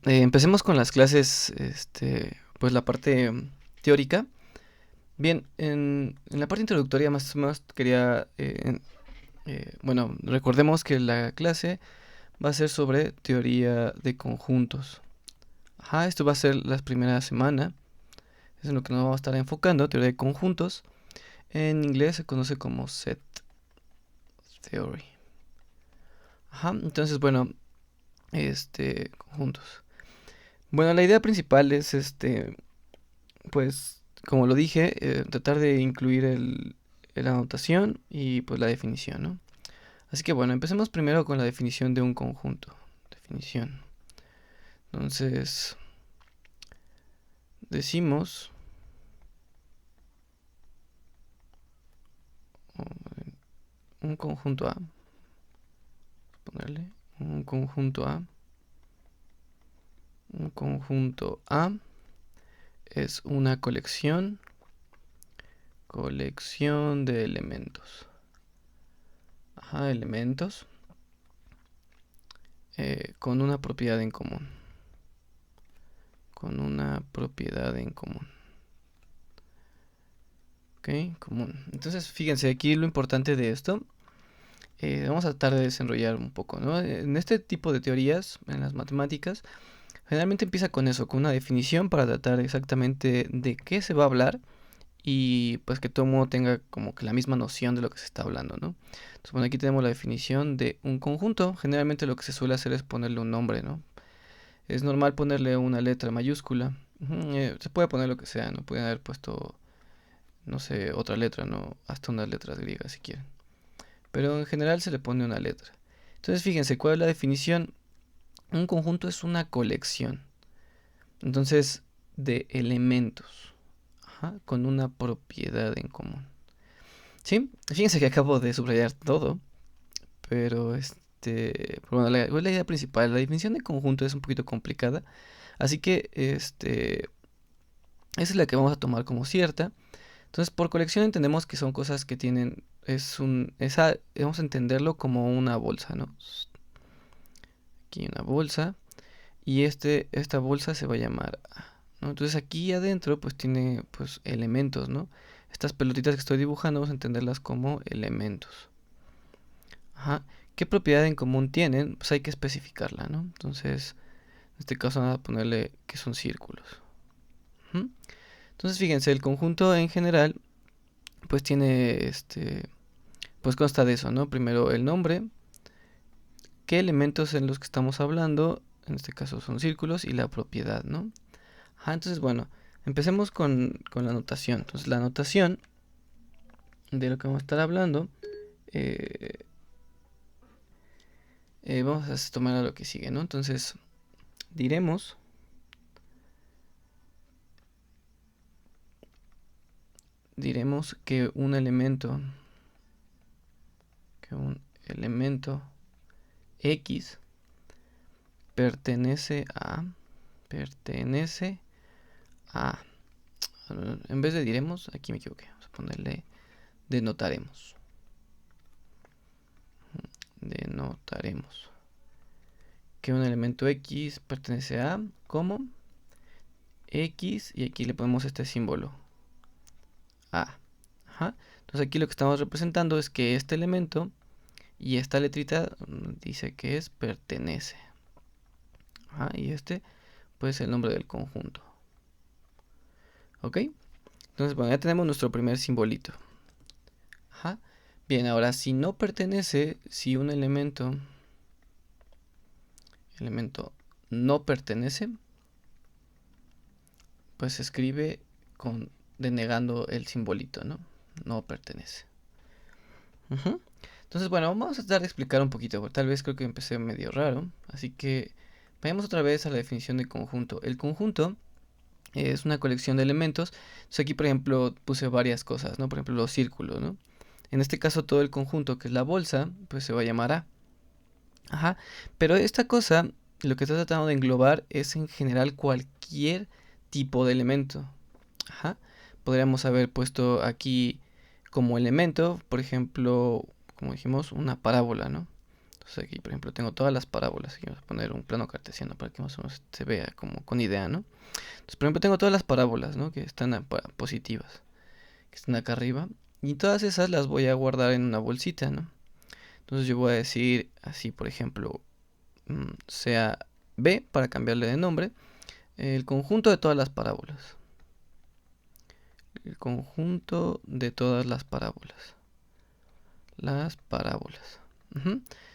Empecemos con las clases, pues la parte teórica. Bien, en la parte introductoria más o menos quería, bueno, recordemos que la clase va a ser sobre teoría de conjuntos. Ajá, esto va a ser la primera semana, es en lo que nos vamos a estar enfocando, teoría de conjuntos. En inglés se conoce como set theory. Ajá, entonces bueno, conjuntos. Bueno, la idea principal es pues, como lo dije, tratar de incluir la anotación y pues la definición, ¿no? Así que bueno, empecemos primero con la definición de un conjunto. Definición. Entonces, decimos un conjunto A, ponerle un conjunto A. Un conjunto A es una colección de elementos. Ajá, elementos con una propiedad en común. Con una propiedad en común. Ok, común. Entonces, fíjense, aquí lo importante de esto, vamos a tratar de desarrollar un poco, ¿no? En este tipo de teorías, en las matemáticas, generalmente empieza con eso, con una definición para tratar exactamente de qué se va a hablar y pues que todo el mundo tenga como que la misma noción de lo que se está hablando, ¿no? Entonces, bueno, aquí tenemos la definición de un conjunto. Generalmente lo que se suele hacer es ponerle un nombre, ¿no? Es normal ponerle una letra mayúscula. Se puede poner lo que sea, ¿no? Pueden haber puesto, no sé, otra letra, ¿no? Hasta unas letras griegas si quieren. Pero en general se le pone una letra. Entonces fíjense, ¿cuál es la definición? Un conjunto es una colección. Entonces, de elementos. Ajá, con una propiedad en común. ¿Sí? Fíjense que acabo de subrayar todo. Pero bueno, la idea principal, la definición de conjunto es un poquito complicada. Así que, esa es la que vamos a tomar como cierta. Entonces, por colección entendemos que son cosas que tienen, vamos a entenderlo como una bolsa, ¿no? Aquí una bolsa y esta bolsa se va a llamar A, ¿no? Entonces aquí adentro pues tiene pues elementos, ¿no? Estas pelotitas que estoy dibujando vamos a entenderlas como elementos. Ajá. ¿Qué propiedad en común tienen? Pues hay que especificarla, ¿no? Entonces, en este caso vamos a ponerle que son círculos. Ujú. Entonces, fíjense, el conjunto en general pues tiene pues consta de eso, ¿no? Primero el nombre, qué elementos en los que estamos hablando, en este caso son círculos, y la propiedad, ¿no? Ajá, entonces, bueno, empecemos con la notación. Entonces, la notación de lo que vamos a estar hablando, eh, vamos a tomar a lo que sigue, ¿no? Entonces, diremos que un elemento X pertenece a, pertenece a, en vez de diremos, aquí me equivoqué, vamos a ponerle denotaremos, denotaremos que un elemento X pertenece a, ¿cómo? X, y aquí le ponemos este símbolo A. Ajá. Entonces aquí lo que estamos representando es que este elemento y esta letrita dice que es pertenece. Ajá, y pues el nombre del conjunto. ¿Ok? Entonces, bueno, ya tenemos nuestro primer simbolito. Ajá. Bien, ahora si no pertenece, si un elemento no pertenece, pues se escribe con denegando el simbolito, ¿no? No pertenece. Ujú. Entonces, bueno, vamos a tratar de explicar un poquito, porque tal vez creo que empecé medio raro, así que vayamos otra vez a la definición de conjunto. El conjunto es una colección de elementos. Entonces aquí, por ejemplo, puse varias cosas, ¿no? Por ejemplo, los círculos, ¿no? En este caso, todo el conjunto, que es la bolsa, pues se va a llamar A. Ajá. Pero esta cosa, lo que está tratando de englobar es en general cualquier tipo de elemento. Ajá. Podríamos haber puesto aquí como elemento, por ejemplo, como dijimos, una parábola, ¿no? Entonces aquí, por ejemplo, tengo todas las parábolas. Aquí vamos a poner un plano cartesiano para que más o menos se vea como con idea, ¿no? Entonces, por ejemplo, tengo todas las parábolas, ¿no? Que están positivas, que están acá arriba. Y todas esas las voy a guardar en una bolsita, ¿no? Entonces yo voy a decir así, por ejemplo, sea B para cambiarle de nombre, el conjunto de todas las parábolas. El conjunto de todas las parábolas. Las parábolas.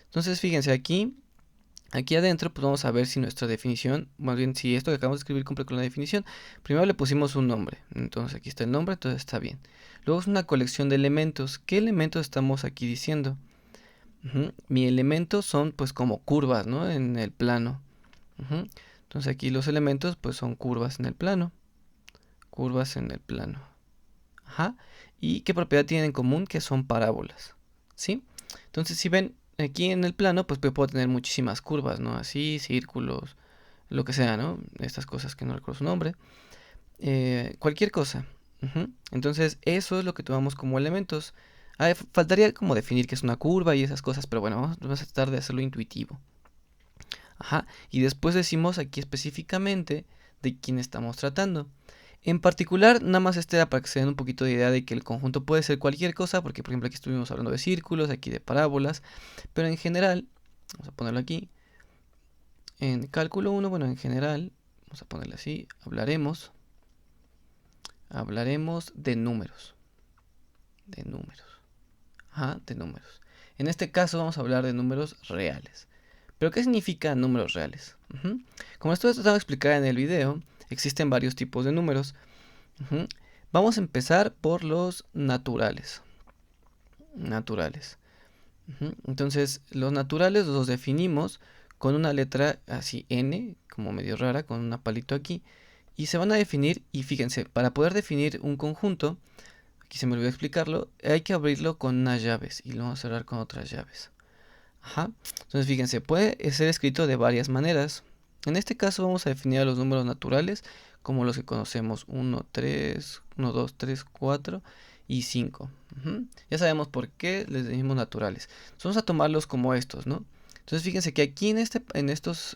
Entonces fíjense aquí adentro pues vamos a ver si nuestra definición, más bien si esto que acabamos de escribir cumple con la definición. Primero le pusimos un nombre, entonces aquí está el nombre, entonces está bien. Luego es una colección de elementos. ¿Qué elementos estamos aquí diciendo? Mi elemento son pues como curvas, ¿no? En el plano. Entonces aquí los elementos pues son curvas en el plano. Curvas en el plano. ¿Y qué propiedad tienen en común? Que son parábolas. ¿Sí? Entonces si ven aquí en el plano pues puedo tener muchísimas curvas, ¿no? Así, círculos, lo que sea, ¿no? Estas cosas que no recuerdo su nombre. Cualquier cosa. Entonces eso es lo que tomamos como elementos. Faltaría como definir qué es una curva y esas cosas, pero bueno, vamos a tratar de hacerlo intuitivo. Y después decimos aquí específicamente de quién estamos tratando. En particular, nada más este era para que se den un poquito de idea de que el conjunto puede ser cualquier cosa, porque por ejemplo aquí estuvimos hablando de círculos, aquí de parábolas, pero en general, vamos a ponerlo aquí, en cálculo 1, bueno, en general, vamos a ponerlo así, hablaremos de números. De números. De números. En este caso vamos a hablar de números reales. ¿Pero qué significa números reales? Como esto tratado de explicar en el video, existen varios tipos de números. Vamos a empezar por los naturales. Entonces, los naturales los definimos con una letra así N, como medio rara, con un palito aquí. Y se van a definir, y fíjense, para poder definir un conjunto, aquí se me olvidó explicarlo, hay que abrirlo con unas llaves y lo vamos a cerrar con otras llaves. Entonces fíjense, puede ser escrito de varias maneras. En este caso vamos a definir a los números naturales como los que conocemos: 1, 3, 1, 2, 3, 4 y 5. Ya sabemos por qué les decimos naturales. Entonces vamos a tomarlos como estos, ¿no? Entonces fíjense que aquí en estas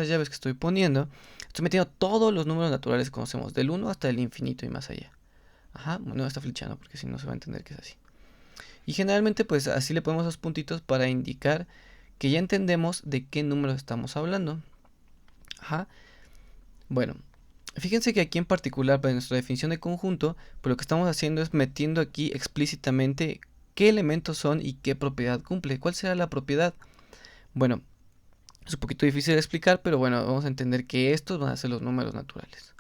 llaves que estoy poniendo, estoy metiendo todos los números naturales que conocemos, del 1 hasta el infinito y más allá. No está flechando porque si no se va a entender que es así. Y generalmente pues así le ponemos los puntitos para indicar que ya entendemos de qué número estamos hablando. Bueno, fíjense que aquí en particular para nuestra definición de conjunto, pues lo que estamos haciendo es metiendo aquí explícitamente qué elementos son y qué propiedad cumple. ¿Cuál será la propiedad? Bueno, es un poquito difícil de explicar, pero bueno, vamos a entender que estos van a ser los números naturales.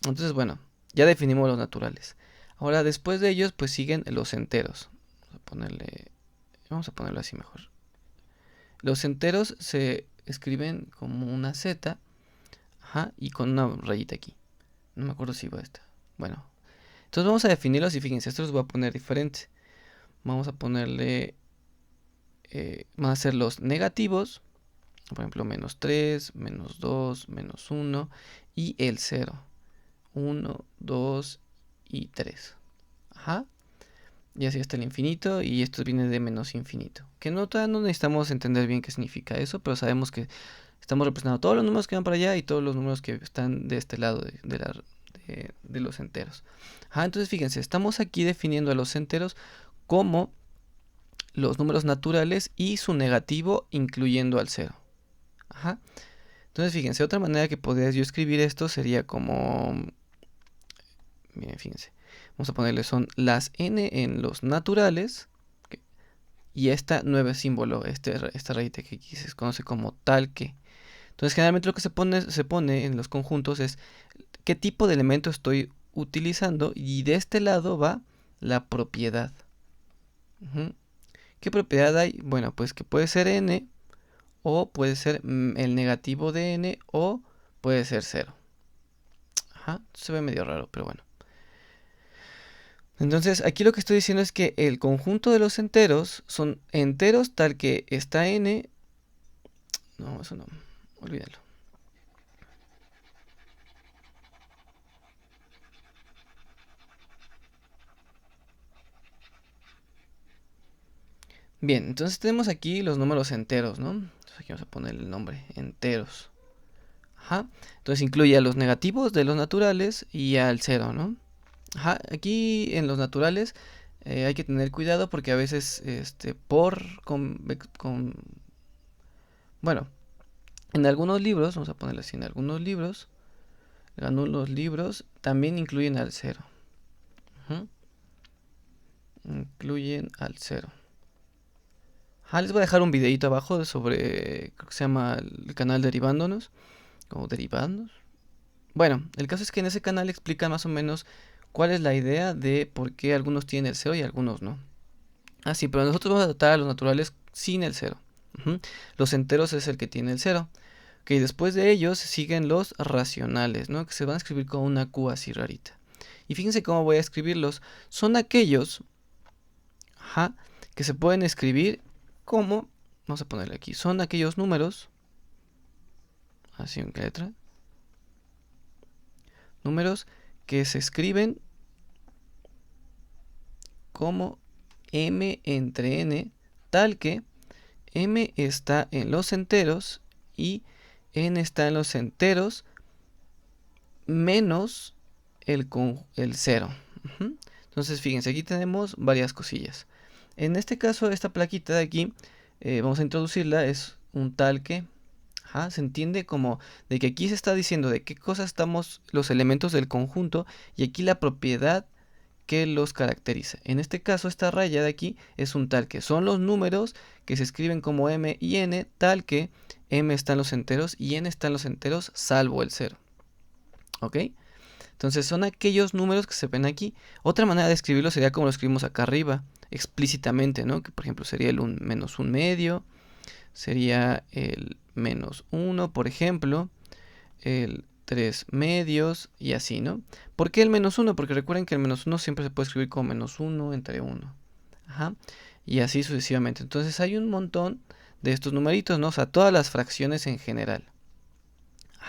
Entonces, bueno, ya definimos los naturales. Ahora, después de ellos, pues siguen los enteros. Vamos a ponerlo así mejor. Los enteros se escriben como una Z, y con una rayita aquí. No me acuerdo si va esta. Bueno, entonces vamos a definirlos y fíjense, esto los voy a poner diferente. Vamos a ponerle, van a ser los negativos, por ejemplo, -3, -2, -1 y el 0. 1, 2 y 3. Y así hasta el infinito, y esto viene de menos infinito. Que todavía no necesitamos entender bien qué significa eso, pero sabemos que estamos representando todos los números que van para allá y todos los números que están de este lado de los enteros. Entonces fíjense, estamos aquí definiendo a los enteros como los números naturales y su negativo incluyendo al 0. Entonces fíjense, otra manera que podría yo escribir esto sería como... Miren, fíjense. Vamos a ponerle son las n en los naturales. Y esta nueve símbolo, esta rayita que aquí se conoce como tal que. Entonces generalmente lo que se pone en los conjuntos es qué tipo de elemento estoy utilizando. Y de este lado va la propiedad. ¿Qué propiedad hay? Bueno, pues que puede ser n, o puede ser el negativo de n, o puede ser 0. Se ve medio raro, pero bueno. Entonces aquí lo que estoy diciendo es que el conjunto de los enteros son enteros tal que está n. No, eso no, olvídalo. Bien, entonces tenemos aquí los números enteros, ¿no? Entonces aquí vamos a poner el nombre, enteros. Ajá. Entonces incluye a los negativos de los naturales y al cero, ¿no? Ajá. Aquí en los naturales hay que tener cuidado porque a veces bueno, en algunos libros, vamos a ponerlo así, en algunos libros también incluyen al cero. Ujú. Incluyen al cero. Les voy a dejar un videito abajo sobre, creo que se llama el canal Derivándonos, o Derivados. Bueno, el caso es que en ese canal explica más o menos cuál es la idea de por qué algunos tienen el cero y algunos no. Sí, pero nosotros vamos a tratar a los naturales sin el cero. Ujú. Los enteros es el que tiene el cero. Ok, después de ellos siguen los racionales, ¿no? Que se van a escribir con una Q así rarita. Y fíjense cómo voy a escribirlos. Son aquellos, que se pueden escribir como, vamos a ponerle aquí, son aquellos números, así en letra, números que se escriben como m entre n, tal que m está en los enteros y n está en los enteros menos el 0. Entonces fíjense, aquí tenemos varias cosillas. En este caso, esta plaquita de aquí, vamos a introducirla, es un tal que, se entiende como de que aquí se está diciendo de qué cosas estamos los elementos del conjunto y aquí la propiedad que los caracteriza. En este caso, esta raya de aquí es un tal que. Son los números que se escriben como m y n, tal que m está en los enteros y n está en los enteros salvo el 0. ¿Ok? Entonces son aquellos números que se ven aquí. Otra manera de escribirlo sería como lo escribimos acá arriba, explícitamente, ¿no? Que por ejemplo sería el menos un medio, sería el menos 1, por ejemplo, el 3 medios y así, ¿no? ¿Por qué el menos 1? Porque recuerden que el menos 1 siempre se puede escribir como menos 1 entre 1. Y así sucesivamente. Entonces hay un montón de estos numeritos, ¿no? O sea, todas las fracciones en general.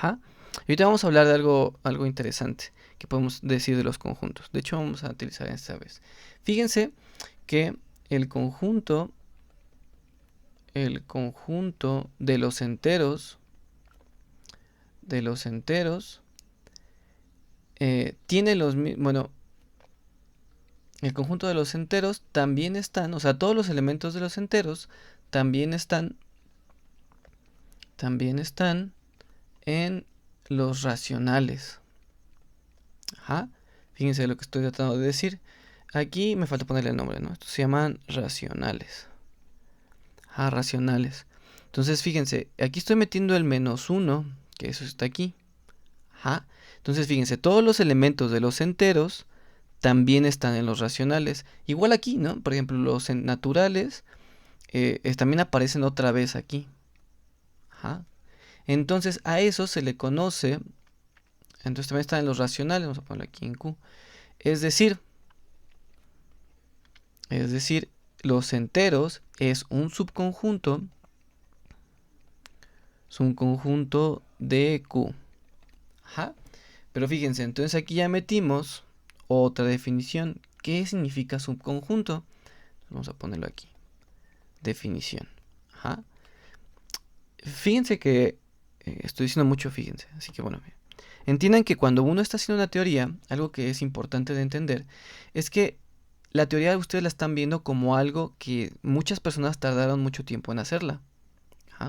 Y ahorita vamos a hablar de algo interesante que podemos decir de los conjuntos. De hecho, vamos a utilizar esta vez. Fíjense que el conjunto de los enteros, tiene los mismos, bueno, el conjunto de los enteros también están, o sea, todos los elementos de los enteros también están en los racionales. Fíjense lo que estoy tratando de decir. Aquí me falta ponerle el nombre, ¿no? Estos se llaman racionales. Racionales. Entonces, fíjense, aquí estoy metiendo el menos 1, que eso está aquí. Entonces, fíjense, todos los elementos de los enteros también están en los racionales. Igual aquí, ¿no? Por ejemplo, los naturales también aparecen otra vez aquí. Entonces, a eso se le conoce. Entonces, también están en los racionales. Vamos a ponerlo aquí en Q. Es decir, los enteros es un subconjunto de Q. Pero fíjense, entonces aquí ya metimos otra definición. ¿Qué significa subconjunto? Vamos a ponerlo aquí. Definición. Fíjense que estoy diciendo mucho, fíjense. Así que bueno, entiendan que cuando uno está haciendo una teoría, algo que es importante de entender es que la teoría ustedes la están viendo como algo que muchas personas tardaron mucho tiempo en hacerla.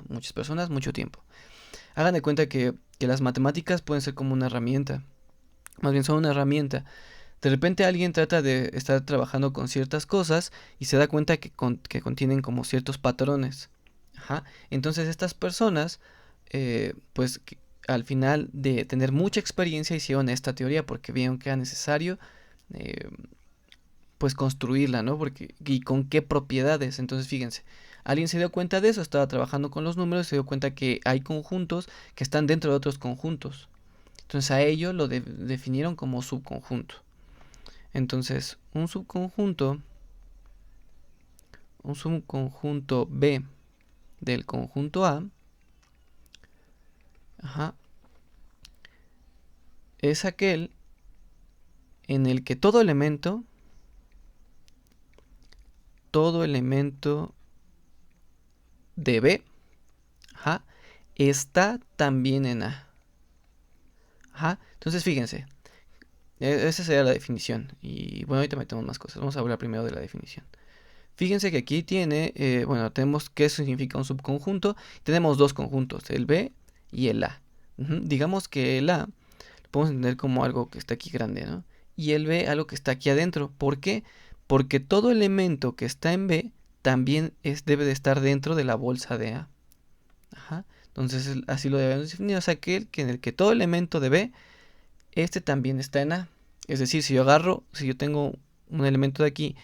Muchas personas, mucho tiempo. Hagan de cuenta que las matemáticas pueden ser como una herramienta. Más bien son una herramienta. De repente alguien trata de estar trabajando con ciertas cosas y se da cuenta que contienen como ciertos patrones. Entonces estas personas, pues al final de tener mucha experiencia hicieron esta teoría porque vieron que era necesario pues construirla, ¿no? Y con qué propiedades. Entonces fíjense, alguien se dio cuenta de eso, estaba trabajando con los números, se dio cuenta que hay conjuntos que están dentro de otros conjuntos. Entonces a ello lo definieron como subconjunto. Entonces un subconjunto B del conjunto A, es aquel en el que todo elemento de B, ajá, está también en A. Ajá. Entonces fíjense, esa sería la definición. Y bueno, ahorita metemos más cosas. Vamos a hablar primero de la definición. Fíjense que aquí tiene, bueno, tenemos qué significa un subconjunto. Tenemos dos conjuntos, el B y el A. Digamos que el A lo podemos entender como algo que está aquí grande, ¿no? Y el B algo que está aquí adentro. ¿Por qué? Porque todo elemento que está en B también debe de estar dentro de la bolsa de A. Ajá. Entonces así lo debemos definir. O sea, que en el que todo elemento de B, este también está en A. Es decir, si yo tengo un elemento de aquí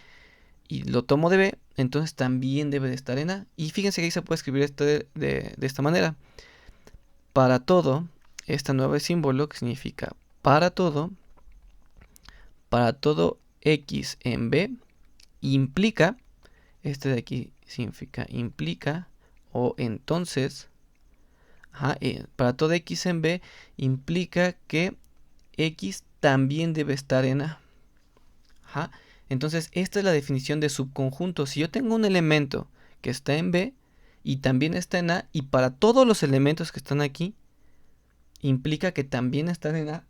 y lo tomo de B, entonces también debe de estar en A. Y fíjense que ahí se puede escribir esto de esta manera. Para todo, este nuevo símbolo que significa para todo X en B, implica, este de aquí significa implica, o entonces, para todo X en B, implica que X también debe estar en A. Ajá. Entonces, esta es la definición de subconjunto. Si yo tengo un elemento que está en B y también está en A, y para todos los elementos que están aquí, implica que también están en A,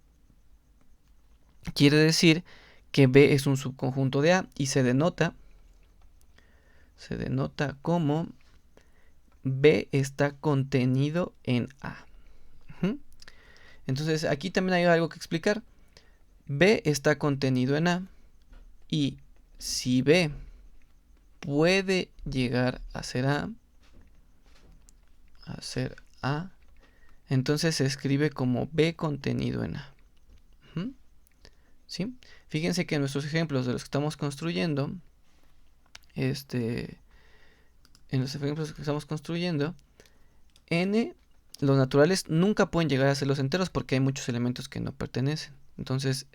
quiere decir que B es un subconjunto de A y se denota como B está contenido en A. Entonces, aquí también hay algo que explicar. B está contenido en A. Y si B puede llegar a ser A, entonces se escribe como B contenido en A. ¿Sí? Fíjense que en nuestros ejemplos de los que estamos construyendo, N, los naturales nunca pueden llegar a ser los enteros porque hay muchos elementos que no pertenecen. Entonces,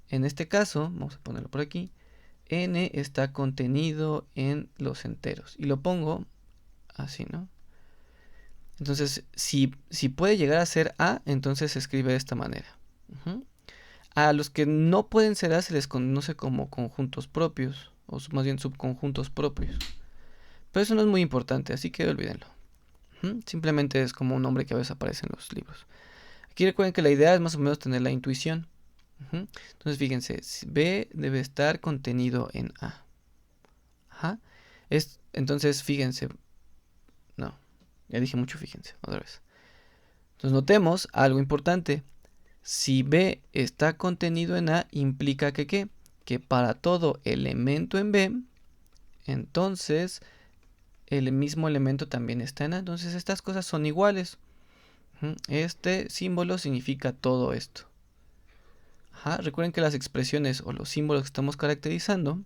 en este caso, vamos a ponerlo por aquí, N está contenido en los enteros. Y lo pongo así, ¿no? Entonces, si puede llegar a ser A, entonces se escribe de esta manera. A los que no pueden ser A se les conoce como conjuntos propios, o más bien subconjuntos propios. Pero eso no es muy importante, así que olvídenlo. Simplemente es como un nombre que a veces aparece en los libros. Aquí recuerden que la idea es más o menos tener la intuición. Entonces fíjense, B debe estar contenido en A. Entonces fíjense, no, ya dije mucho, fíjense, otra vez. Entonces notemos algo importante. Si B está contenido en A, implica que ¿qué? Que para todo elemento en B, entonces el mismo elemento también está en A. Entonces estas cosas son iguales. Este símbolo significa todo esto. Recuerden que las expresiones o los símbolos que estamos caracterizando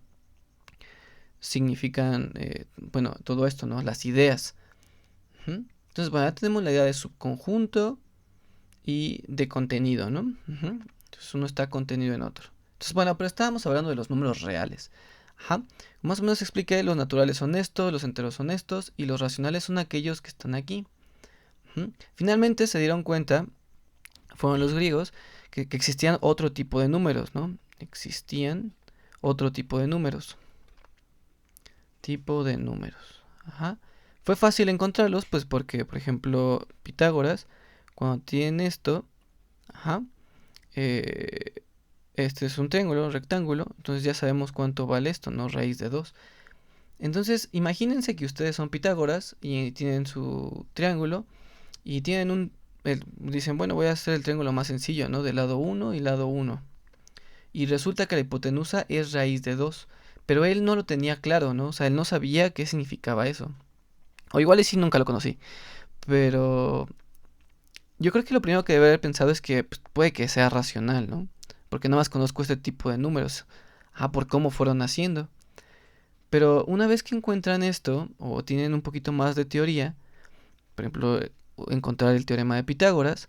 significan, bueno, todo esto, ¿no? Las ideas. Entonces, bueno, ya tenemos la idea de subconjunto y de contenido, ¿no? Entonces uno está contenido en otro. Entonces, bueno, pero estábamos hablando de los números reales. Más o menos expliqué, los naturales son estos, los enteros son estos y los racionales son aquellos que están aquí. Finalmente se dieron cuenta, fueron los griegos, que existían otro tipo de números, ¿no? Existían otro tipo de números. Fue fácil encontrarlos, pues porque, por ejemplo, Pitágoras, cuando tiene esto, este es un triángulo, un rectángulo, entonces ya sabemos cuánto vale esto, ¿no? Raíz de 2. Entonces, imagínense que ustedes son Pitágoras y tienen su triángulo y tienen dicen, bueno, voy a hacer el triángulo más sencillo, ¿no? De lado 1 y lado 1. Y resulta que la hipotenusa es raíz de 2. Pero él no lo tenía claro, ¿no? O sea, él no sabía qué significaba eso. O igual y sí, nunca lo conocí. Pero yo creo que lo primero que debe haber pensado es que pues, puede que sea racional, ¿no? Porque nada más conozco este tipo de números. Por cómo fueron naciendo. Pero una vez que encuentran esto, o tienen un poquito más de teoría, por ejemplo, encontrar el teorema de Pitágoras,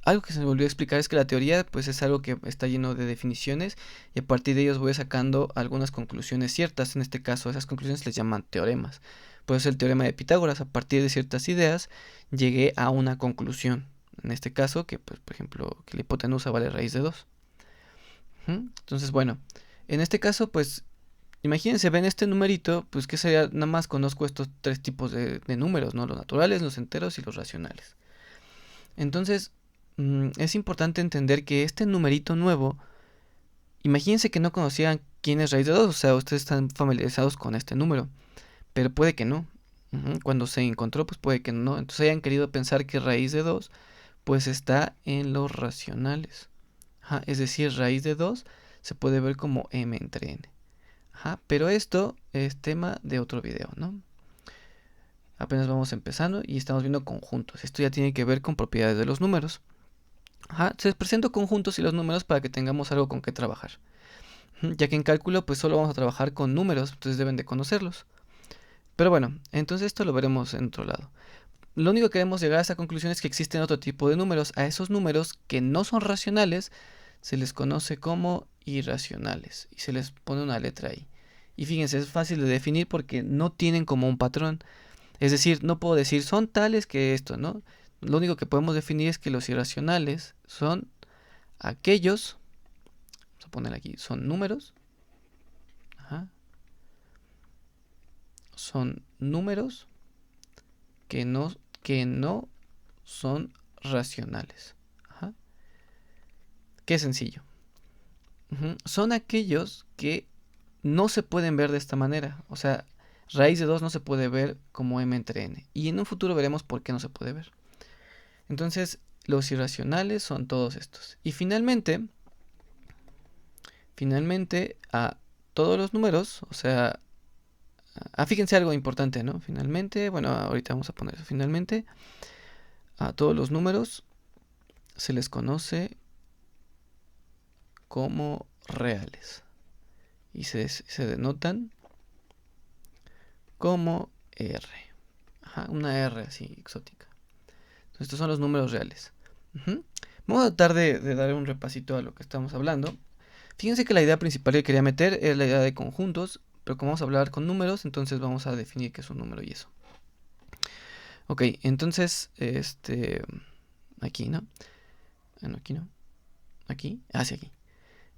algo que se me olvidó explicar es que la teoría pues es algo que está lleno de definiciones y a partir de ellos voy sacando algunas conclusiones ciertas. En este caso esas conclusiones les llaman teoremas. Por eso el teorema de Pitágoras, a partir de ciertas ideas llegué a una conclusión. En este caso que pues, por ejemplo que la hipotenusa vale raíz de 2. Entonces bueno, en este caso pues Imagínense, ven este numerito, pues que sería, nada más conozco estos tres tipos de números, ¿no? Los naturales, los enteros y los racionales. Entonces, es importante entender que este numerito nuevo, imagínense que no conocían quién es raíz de 2, o sea, ustedes están familiarizados con este número, pero puede que no. Cuando se encontró, pues puede que no. Entonces hayan querido pensar que raíz de 2, pues está en los racionales. Es decir, raíz de 2 se puede ver como m entre n. Pero esto es tema de otro video, ¿no? Apenas vamos empezando y estamos viendo conjuntos. Esto ya tiene que ver con propiedades de los números. Se presento conjuntos y los números para que tengamos algo con qué trabajar. Ya que en cálculo pues solo vamos a trabajar con números, entonces deben de conocerlos. Pero bueno, entonces esto lo veremos en otro lado. Lo único que queremos llegar a esta conclusión es que existen otro tipo de números. A esos números que no son racionales se les conoce como irracionales y se les pone una letra ahí. Y fíjense, es fácil de definir porque no tienen como un patrón. Es decir, no puedo decir son tales que esto, ¿no? Lo único que podemos definir es que los irracionales son aquellos, vamos a poner aquí, son números, son números que no son racionales. Qué sencillo. Son aquellos que no se pueden ver de esta manera. O sea, raíz de 2 no se puede ver como m entre n. Y en un futuro veremos por qué no se puede ver. Entonces, los irracionales son todos estos. Y finalmente, a todos los números, o sea, fíjense algo importante, ¿no? Finalmente, bueno, ahorita vamos a poner eso. Finalmente, a todos los números se les conoce como reales. Y se denotan como R. Una R así exótica. Entonces, estos son los números reales. Vamos a tratar de dar un repasito a lo que estamos hablando. Fíjense que la idea principal que quería meter es la idea de conjuntos, pero como vamos a hablar con números, entonces vamos a definir qué es un número y eso. Ok, entonces, aquí, ¿no? Bueno, aquí no. Aquí, sí, aquí.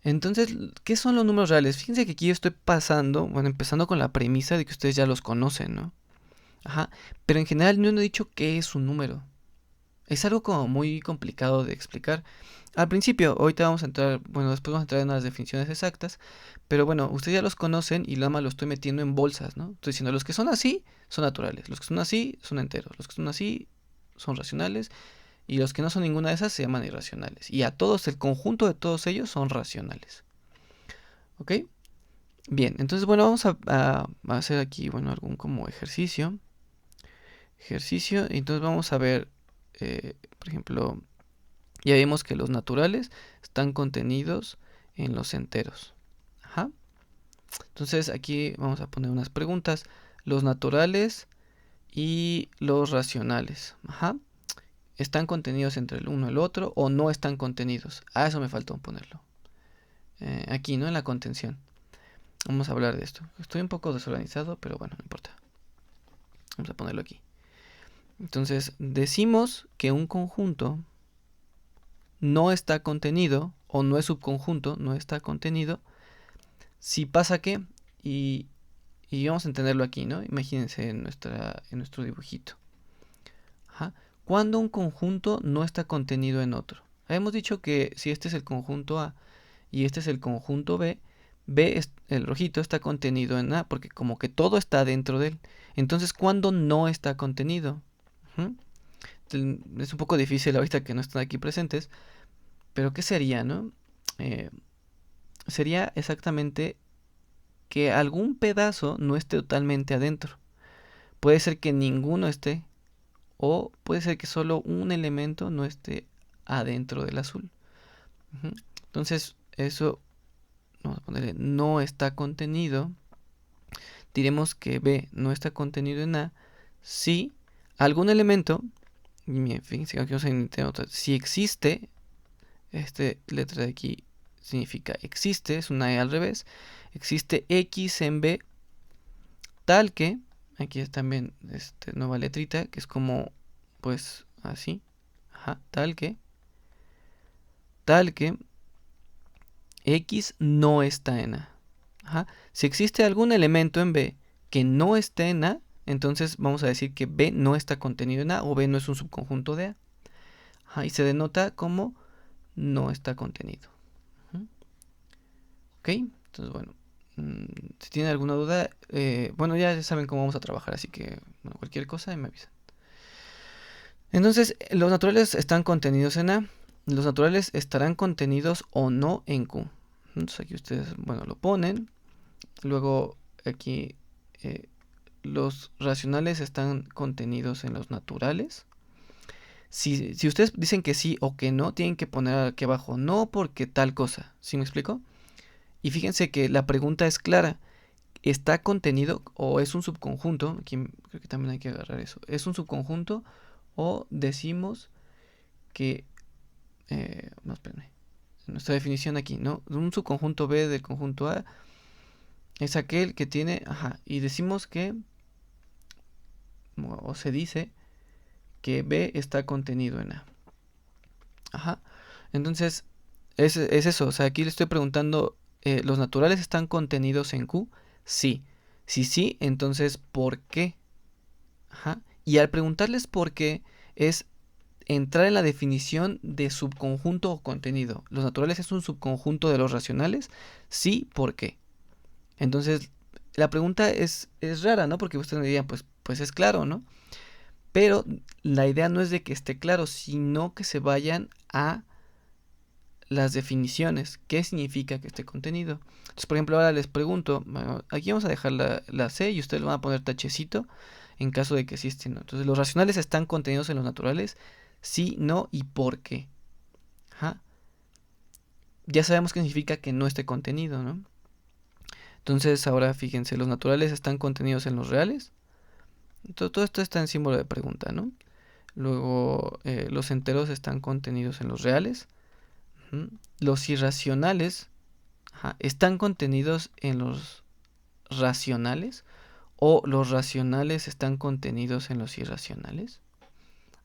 Entonces, ¿qué son los números reales? Fíjense que aquí yo estoy empezando con la premisa de que ustedes ya los conocen, ¿no? Pero en general no he dicho qué es un número. Es algo como muy complicado de explicar. Al principio, ahorita vamos a entrar, después vamos a entrar en las definiciones exactas, pero bueno, ustedes ya los conocen y nada más lo estoy metiendo en bolsas, ¿no? Estoy diciendo, los que son así son naturales, los que son así son enteros, los que son así son racionales y los que no son ninguna de esas se llaman irracionales. Y a todos, el conjunto de todos ellos son racionales. ¿Ok? Bien, entonces vamos a hacer aquí, algún como ejercicio. Entonces vamos a ver, por ejemplo, ya vimos que los naturales están contenidos en los enteros. Entonces aquí vamos a poner unas preguntas. Los naturales y los racionales. ¿Están contenidos entre el uno y el otro o no están contenidos? Eso me faltó ponerlo. Aquí, ¿no? En la contención. Vamos a hablar de esto. Estoy un poco desorganizado, pero bueno, no importa. Vamos a ponerlo aquí. Entonces, decimos que un conjunto no está contenido, o no es subconjunto, no está contenido, si pasa que, y vamos a entenderlo aquí, ¿no? Imagínense en nuestro dibujito. Cuando un conjunto no está contenido en otro. Habíamos dicho que si este es el conjunto A y este es el conjunto B, el rojito está contenido en A, porque como que todo está dentro de él. Entonces, ¿cuándo no está contenido? Es un poco difícil ahorita que no están aquí presentes, pero ¿qué sería, no? Sería exactamente que algún pedazo no esté totalmente adentro. Puede ser que ninguno esté, o puede ser que solo un elemento no esté adentro del azul. Entonces, eso, vamos a ponerle, no está contenido. Diremos que B no está contenido en A si algún elemento, fíjense, si existe, letra de aquí significa existe, es una E al revés, existe X en B tal que, aquí es también nueva letrita, que es como, pues, así, tal que X no está en A. Ajá. Si existe algún elemento en B que no esté en A, entonces vamos a decir que B no está contenido en A o B no es un subconjunto de A. Ajá. Y se denota como no está contenido. ¿Ok? Entonces, bueno, si tienen alguna duda, bueno, ya saben cómo vamos a trabajar, así que bueno, cualquier cosa me avisan. Entonces, los naturales están contenidos en A. Los naturales estarán contenidos o no en Q. Entonces aquí ustedes, bueno, lo ponen. Luego aquí los racionales están contenidos en los naturales. Si ustedes dicen que sí o que no, tienen que poner aquí abajo no porque tal cosa. ¿Sí me explico? Y fíjense que la pregunta es clara. ¿Está contenido o es un subconjunto? Aquí creo que también hay que agarrar eso. ¿Es un subconjunto o decimos que... no, espérenme. Nuestra definición aquí, ¿no? Un subconjunto B del conjunto A es aquel que tiene... Ajá, y decimos que... o se dice que B está contenido en A. Ajá. Entonces, es eso. O sea, aquí le estoy preguntando, ¿los naturales están contenidos en Q? Sí. Si sí, entonces, ¿por qué? Ajá. Y al preguntarles por qué, es entrar en la definición de subconjunto o contenido. ¿Los naturales es un subconjunto de los racionales? Sí, ¿por qué? Entonces, la pregunta es rara, ¿no? Porque ustedes me dirían, pues es claro, ¿no? Pero la idea no es de que esté claro, sino que se vayan a las definiciones. ¿Qué significa que esté contenido? Entonces, por ejemplo, ahora les pregunto, bueno, aquí vamos a dejar la C y ustedes le van a poner tachecito en caso de que existen, ¿no? Entonces, ¿los racionales están contenidos en los naturales? Sí, no y por qué. Ajá. Ya sabemos qué significa que no esté contenido, ¿no? Entonces, ahora fíjense, ¿los naturales están contenidos en los reales? Todo esto está en símbolo de pregunta, ¿no? Luego, los enteros están contenidos en los reales. Los irracionales, ajá, están contenidos en los racionales o los racionales están contenidos en los irracionales.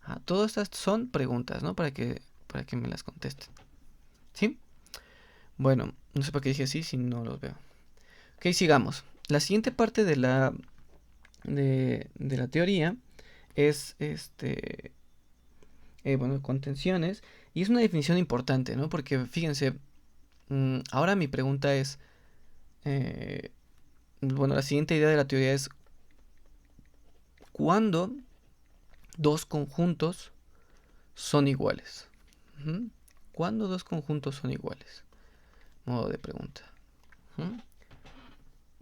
Ajá, todas estas son preguntas, ¿no? Para que me las contesten. ¿Sí? Bueno, no sé para qué dije sí si no los veo. Ok, sigamos. La siguiente parte de la teoría es bueno, contenciones. Y es una definición importante, ¿no? Porque fíjense, ahora mi pregunta es, bueno, la siguiente idea de la teoría es, ¿cuándo dos conjuntos son iguales? ¿Cuándo dos conjuntos son iguales? Modo de pregunta.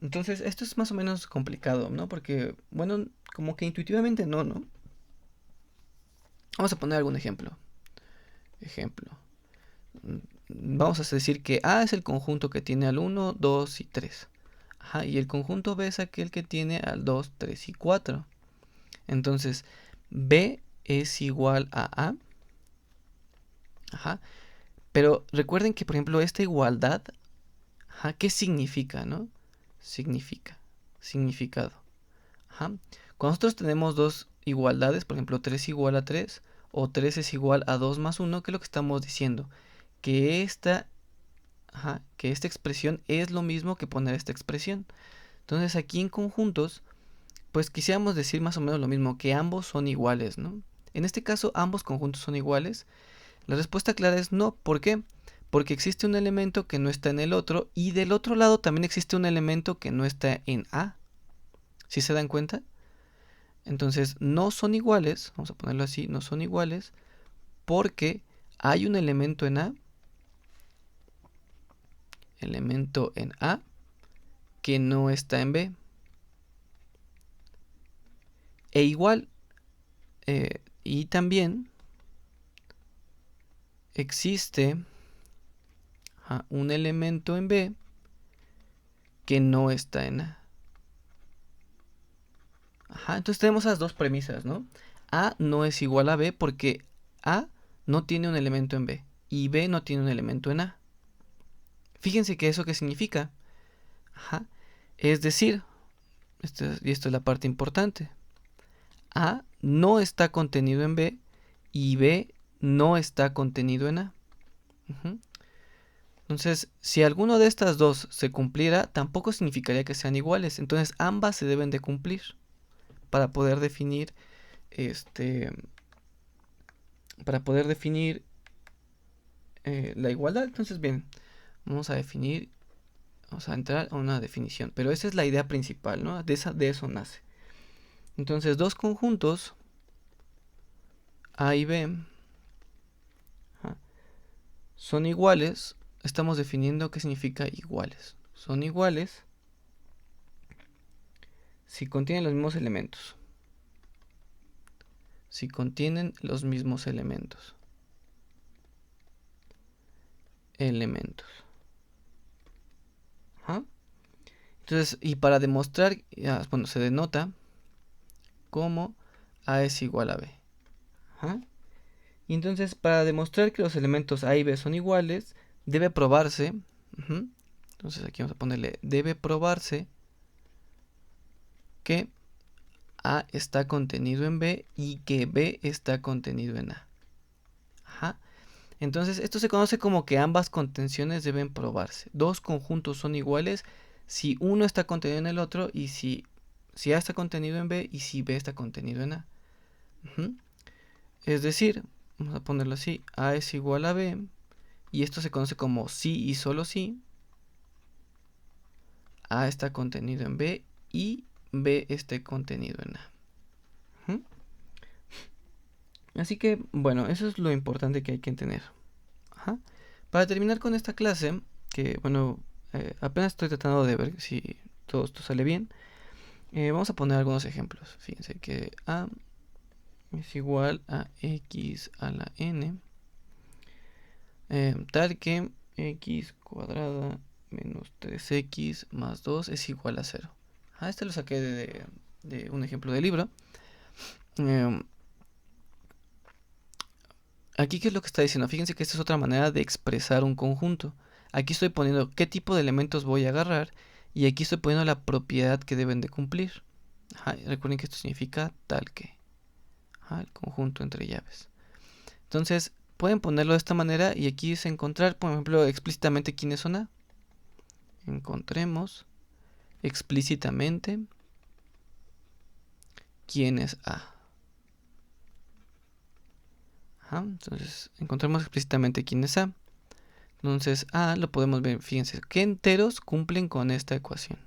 Entonces, esto es más o menos complicado, ¿no? Porque, bueno, como que intuitivamente no. Vamos a poner algún ejemplo. Vamos a decir que A es el conjunto que tiene al 1, 2 y 3. Ajá, y el conjunto B es aquel que tiene al 2, 3 y 4. Entonces, B es igual a A. Ajá. Pero recuerden que, por ejemplo, esta igualdad, ajá, ¿qué significa, no? Significado. Ajá. Cuando nosotros tenemos dos igualdades, por ejemplo, 3 igual a 3 o 3 es igual a 2 más 1, ¿qué es lo que estamos diciendo? Que esta expresión es lo mismo que poner esta expresión. Entonces aquí en conjuntos, pues quisiéramos decir más o menos lo mismo, que ambos son iguales, ¿no? En este caso, ambos conjuntos son iguales. La respuesta clara es no. ¿Por qué? Porque existe un elemento que no está en el otro y del otro lado también existe un elemento que no está en A. ¿Sí se dan cuenta? Entonces no son iguales, vamos a ponerlo así, no son iguales porque hay un elemento en A que no está en B. E igual, y también existe un elemento en B que no está en A. Ajá, entonces tenemos esas dos premisas, ¿no? A no es igual a B porque A no tiene un elemento en B y B no tiene un elemento en A. Fíjense que eso qué significa. Ajá, es decir, y esto es la parte importante, A no está contenido en B y B no está contenido en A. Entonces, si alguno de estas dos se cumpliera, tampoco significaría que sean iguales. Entonces, ambas se deben de cumplir para poder definir la igualdad. Entonces, bien, vamos a entrar a una definición. Pero esa es la idea principal, ¿no? De eso nace. Entonces, dos conjuntos A y B son iguales. Estamos definiendo qué significa iguales. Son iguales si contienen los mismos elementos. Si contienen los mismos elementos. Ajá. Entonces, y para demostrar, bueno, se denota como A es igual a B. Ajá. Y entonces, para demostrar que los elementos A y B son iguales, debe probarse. Entonces, aquí vamos a ponerle, debe probarse que A está contenido en B y que B está contenido en A. Ajá. Entonces, esto se conoce como que ambas contenciones deben probarse. Dos conjuntos son iguales si uno está contenido en el otro y si A está contenido en B y si B está contenido en A. Es decir, vamos a ponerlo así, A es igual a B y esto se conoce como si y solo si A está contenido en B y B esté contenido en A. Así que, bueno, eso es lo importante que hay que tener. Para terminar con esta clase, que, bueno, apenas estoy tratando de ver si todo esto sale bien, vamos a poner algunos ejemplos. Fíjense que A es igual a X a la N, tal que X cuadrada menos 3X más 2 es igual a 0. Este lo saqué de un ejemplo de libro. Aquí, ¿qué es lo que está diciendo? Fíjense que esta es otra manera de expresar un conjunto. Aquí estoy poniendo qué tipo de elementos voy a agarrar y aquí estoy poniendo la propiedad que deben de cumplir. Recuerden que esto significa tal que. El conjunto entre llaves. Entonces, pueden ponerlo de esta manera y aquí es encontrar, por ejemplo, explícitamente quiénes son A. Encontremos explícitamente quién es A. Entonces, encontremos explícitamente quién es A. Entonces, A lo podemos ver, fíjense, ¿qué enteros cumplen con esta ecuación?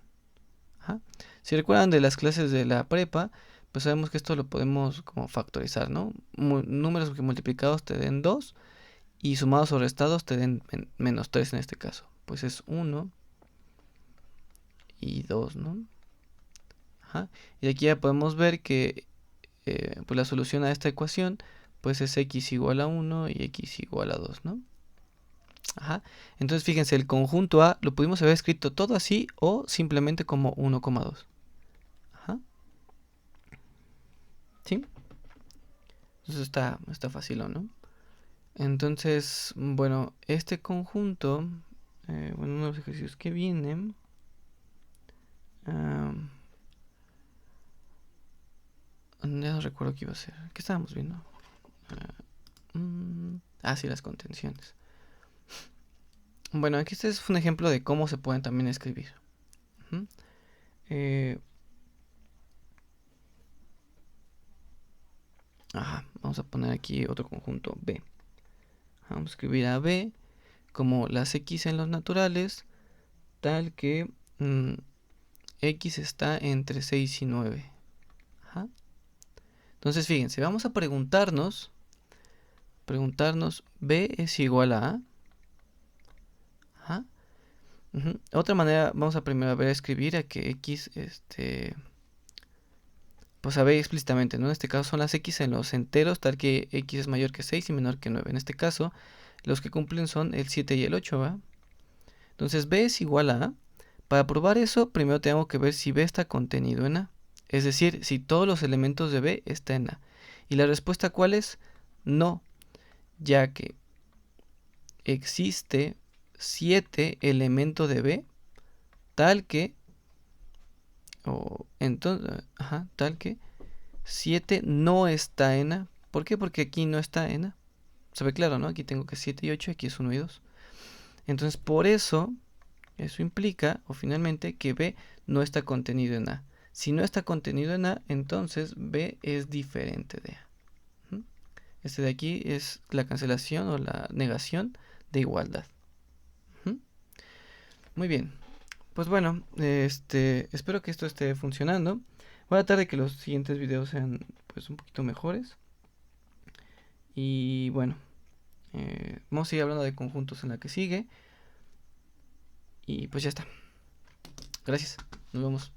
Si recuerdan de las clases de la prepa, pues sabemos que esto lo podemos como factorizar, ¿no? Números que multiplicados te den 2 y sumados o restados te den menos 3 en este caso. Pues es 1 y 2, ¿no? Y aquí ya podemos ver que pues la solución a esta ecuación pues es x igual a 1 y x igual a 2, ¿no? Entonces fíjense, el conjunto A lo pudimos haber escrito todo así o simplemente como 1,2. ¿Sí? Entonces está fácil, ¿no? Entonces, bueno, este conjunto, uno de los ejercicios que vienen, ya no recuerdo qué iba a ser. ¿Qué estábamos viendo? Sí, las contenciones. Bueno, aquí este es un ejemplo de cómo se pueden también escribir. Vamos a poner aquí otro conjunto B. Vamos a escribir a B como las X en los naturales, tal que X está entre 6 y 9. Entonces fíjense, vamos a preguntarnos B es igual a A. Otra manera, vamos a primero ver escribir a que X, pues a ver explícitamente, ¿no? En este caso son las X en los enteros, tal que X es mayor que 6 y menor que 9. En este caso, los que cumplen son el 7 y el 8, ¿va? Entonces B es igual a A. Para probar eso, primero tengo que ver si B está contenido en A. Es decir, si todos los elementos de B están en A. Y la respuesta, ¿cuál es? No, ya que existe 7 elementos de B tal que tal que 7 no está en A. ¿Por qué? Porque aquí no está en A. Se ve claro, ¿no? Aquí tengo que 7 y 8, aquí es 1 y 2. Entonces, por eso implica, o finalmente, que B no está contenido en A. Si no está contenido en A, entonces B es diferente de A. Este de aquí es la cancelación o la negación de igualdad. Muy bien. Pues bueno, espero que esto esté funcionando. Voy a tratar de que los siguientes videos sean pues un poquito mejores. Y bueno, vamos a seguir hablando de conjuntos en la que sigue. Y pues ya está. Gracias. Nos vemos.